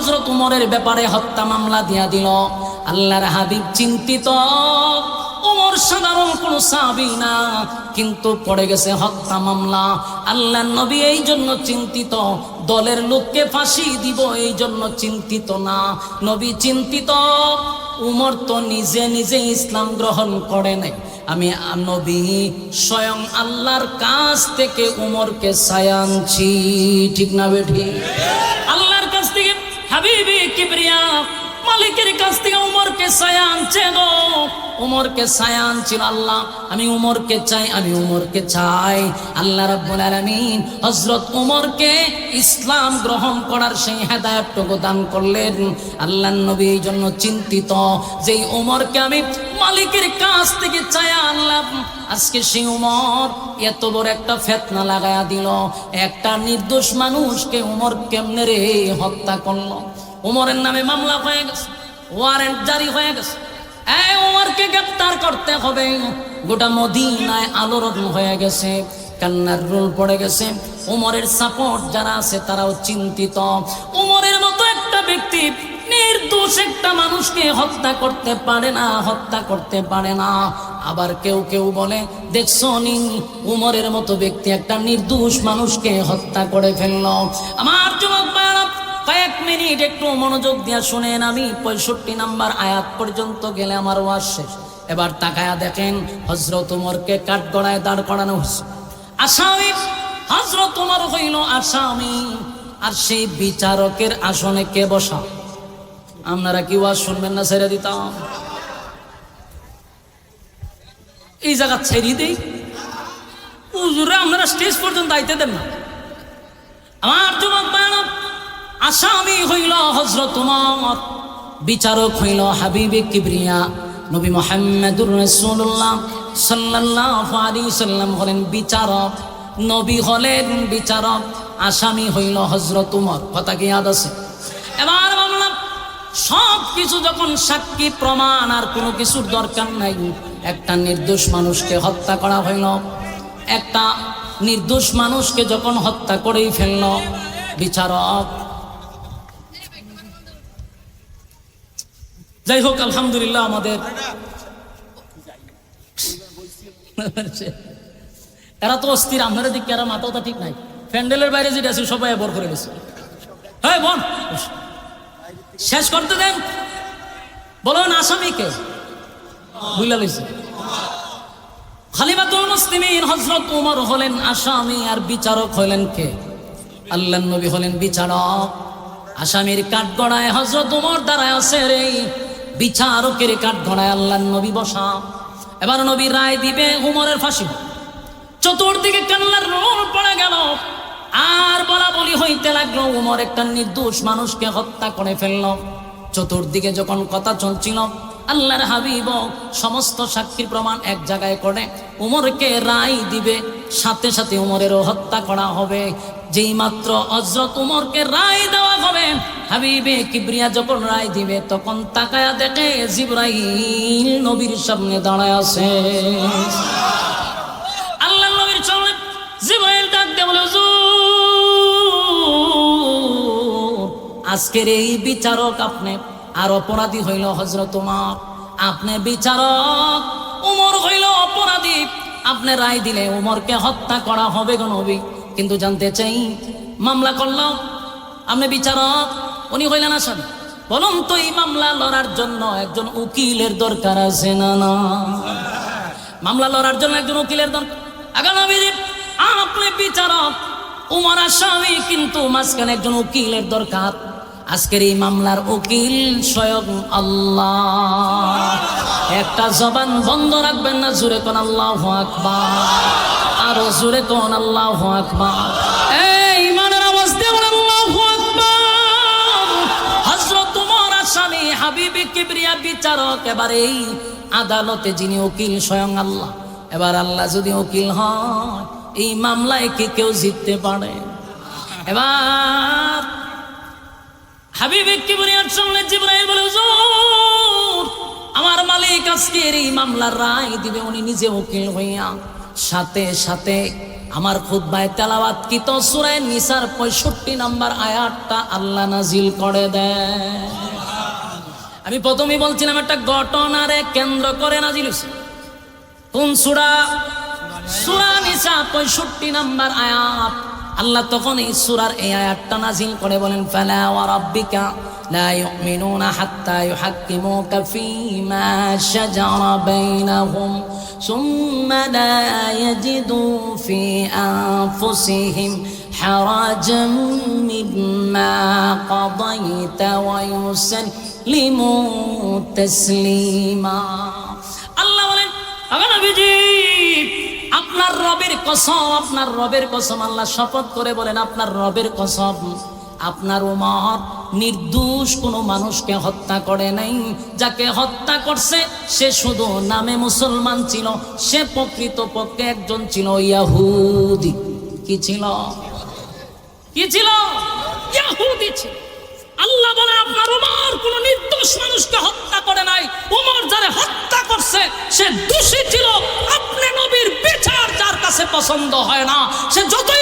হযরত উমরের ব্যাপারে হত্যা মামলা দিয়া দিল। আল্লাহর হাবিব চিন্তিত, উমর সাধারণ কোন সাহাবী না, কিন্তু পড়ে গেছে হত্যা মামলা। আল্লাহর নবী এই জন্য চিন্তিত, দলের লোককে ফাঁসি দিব এই জন্য চিন্তিত না। নবী চিন্তিত, উমর তো নিজে নিজে ইসলাম গ্রহণ করে নাই, আমি নবী স্বয়ং আল্লাহর কাছ থেকে উমরকে ছায়া আনছি। ঠিক না বেঠি? আল্লাহর কাছ থেকে হাবিবে কিবরিয়া মালিকের কাছ থেকে উমরকে ছায়া আনছে গো। উমরকে ছায়া আনছিল আল্লাহ। আমি উমরকে চাই, আমি উমরকে চাই। আল্লাহ রাব্বুল আলামিন হযরত উমরকে ইসলাম গ্রহণ করার সেই হেদায়েতটুকু দান করলেন। আল্লাহর নবী এই জন্য চিন্তিত যে উমরকে আমি মালিকের কাছ থেকে ছায়া আনলাম, আজকে সেই উমর এত বড় একটা ফিতনা লাগায়া দিল। একটা নির্দোষ মানুষকে উমর কেমনে রে হত্যা করলো? উমরের নামে মামলা হয়ে গেছে, ওয়ারেন্ট জারি হয়ে গেছে, এই উমরকে গ্রেফতার করতে হবে। গোটা মদিনায় আলোড়ন হয়ে গেছে, কান্নার রোল পড়ে গেছে। উমরের সাপোর্ট যারা আছে তারাও চিন্তিত। উমরের মতো একটা ব্যক্তি নির্দোষ একটা মানুষকে হত্যা করতে পারে না, হত্যা করতে পারে না। আবার কেউ কেউ বলে, দেখছো নি উমরের মতো ব্যক্তি একটা নির্দোষ মানুষকে হত্যা করে ফেললো। আমার যুবক ভাইরা, কয়েক মিনিট একটু মনোযোগ দিয়া শুনেন। আমি 65 নাম্বার আয়াত পর্যন্ত গেলে আমার ওয়াজ শেষ। এবার তাকায়া দেখেন, হযরত উমরকে কাঠগড়ায় দাঁড় করানো হয়েছে। আসামি হযরত উমর হইল আসামি, আর সেই বিচারকের আসনে কে বসা? আপনারা কি ওয়াজ শুনবেন না? ছেড়ে দিতাম এই জায়গা, ছেড়ে দেই হুজুরে, আপনারা স্টেজ পর্যন্ত আইতে দেন না। আমার যুবক ভাইরা, আসামি হইল হযরত উমর, বিচারক হইল হাবিবে কিবরিয়া নবী মুহাম্মদুর রাসূলুল্লাহ সাল্লাল্লাহু আলাইহি সাল্লাম হলেন বিচারক, নবী হলেন বিচারক, আসামি হইল হযরত উমর। কথা কি ইয়াদ আছে? এবার মামলা সব কিছু যখন সাক্ষী প্রমাণ আর কোনো কিছুর দরকার নাই, একটা নির্দোষ মানুষকে হত্যা করা হইল। একটা নির্দোষ মানুষকে যখন হত্যা করেই ফেলল বিচারক, যাই হোক আলহামদুলিল্লাহ, আমাদের এরা তো অস্থির। আপনারা দিক এরা মাথাটা ঠিক নাই, প্যান্ডেলের বাইরে যেটা আছে সবাই বর করে গেছে। হ্যাঁ বোন, শেষ করতে দেন। বলুন আসামিকে বুঝলা লইছে? খলিফাতুল মুসলিমিন হযরত উমর হলেন আসামি, আর বিচারক হলেন কে? আল্লাহর নবী হলেন বিচারক। আসামির কাঠগড়ায় হযরত উমর দাঁড়ায় আছে রে, বিচারকের কাঠগড়ায় আল্লাহর নবী বসা। এবার নবী রায় দিবে, উমরের ফাঁসি। চতুর্দিকে কান্নার রোল পড়ে গেল, আর বলা বলি হইতে লাগলো, উমর একটা নির্দোষ মানুষকে হত্যা করে ফেলল। চতুর্দিকে যখন কথা চলছিল, আল্লাহর হাবিব সমস্ত সাক্ষী প্রমাণ এক জায়গায় করে উমরকে রায় দিবে, সাথে সাথে উমরেরও হত্যা করা হবে। যেই মাত্র হযরত উমরকে রায় দেওয়া হবে, হাবিবে কিবরিয়া যখন রায় দিবে, তখন তাকায়া দেখে জিবরাইল নবীর সামনে দাঁড়ায় আছে। আল্লাহর নবীর সামনে জিবরাইল ডাক দিয়ে বলে, আজকের এই বিচারক আপনি, আর অপরাধী হইল হযরত উমর। আপনি বিচারক, উমর হইল অপরাধী। আপনি রায় দিলে উমরকে হত্যা করা হবে গো নবী। কিন্তু জানতে চাই, মামলা করলাম, আপনি বিচারক, উনি হইলেন আসামি। বলুন তো, এই মামলা লড়ার জন্য একজন উকিলের দরকার আছে না? না, মামলা লড়ার জন্য একজন উকিলের দরকার। আগে নবী, আপনি বিচারক, উমর আসামি, কিন্তু মাঝখানে একজন উকিলের দরকার। আজকের এই মামলার উকিল স্বয়ং আল্লাহ। একটা জবান বন্ধ রাখবেন না, জোরে কোন আল্লাহু আকবার, আরো জোরে কোন আল্লাহু আকবার। এই ইমানের আওয়াজ দিয়ে বলেন আল্লাহু আকবার। হযরত উমর আসামি, হাবিবে কিবরিয়া বিচারক। এবার এই আদালতে যিনি উকিল স্বয়ং আল্লাহ। এবার আল্লাহ যদি উকিল হয়, এই মামলায় কি কেউ জিততে পারে? এবার হাবিবে কিবরিয়ার সামনে জিবরাইল বলে, হুজুর, আমার মালিক আজকের এই মামলার রায় দিবে। উনি নিজে উকিল হইয়া সাথে সাথে আমার খুতবায় তেলাওয়াতকৃত সূরা নিসার 65 নম্বর আয়াতটা আল্লাহ নাজিল করে দেয়। আমি প্রথমেই বলছিলাম একটা ঘটনারে কেন্দ্র করে নাজিল হয়েছে। কোন সূরা? সূরা নিসা 65 নম্বর আয়াত। আল্লাহ তখন এই সূরার এই আয়াতটা নাজিল করে বলেন, ফালা ওয়া রাব্বিকা লা ইউমিনুনা হাত্তা ইউহাক্কিমুকা ফীমা শাজারা বাইনাহুম সুম্মা লা ইয়াজিদু ফি আনফুসিহিম হারাজাম মিম্মা কাদাইতা ওয়া ইউসাল্লিমু তাসলিমা। আল্লাহ বলেন, আগা নবীজি আপনার রবের কসম, আপনার রবের কসম, আল্লাহ শপথ করে বলেন আপনার রবের কসম, আপনার উম্মত নির্দোষ কোনো মানুষকে হত্যা করে নাই। যাকে হত্যা করছে সে শুধু নামে মুসলমান ছিল, সে প্রকৃতপক্ষে একজন ছিল ইহুদি। কি ছিল? কি ছিল? ইহুদি ছিল। আল্লাহ বলে আপনার উমর কোন নির্দোষ মানুষকে হত্যা করে নাই। উমর যারে হত্যা করছে সে দোষী ছিল। আপনি নবীর বিচার যার কাছে পছন্দ হয় না, সে যতই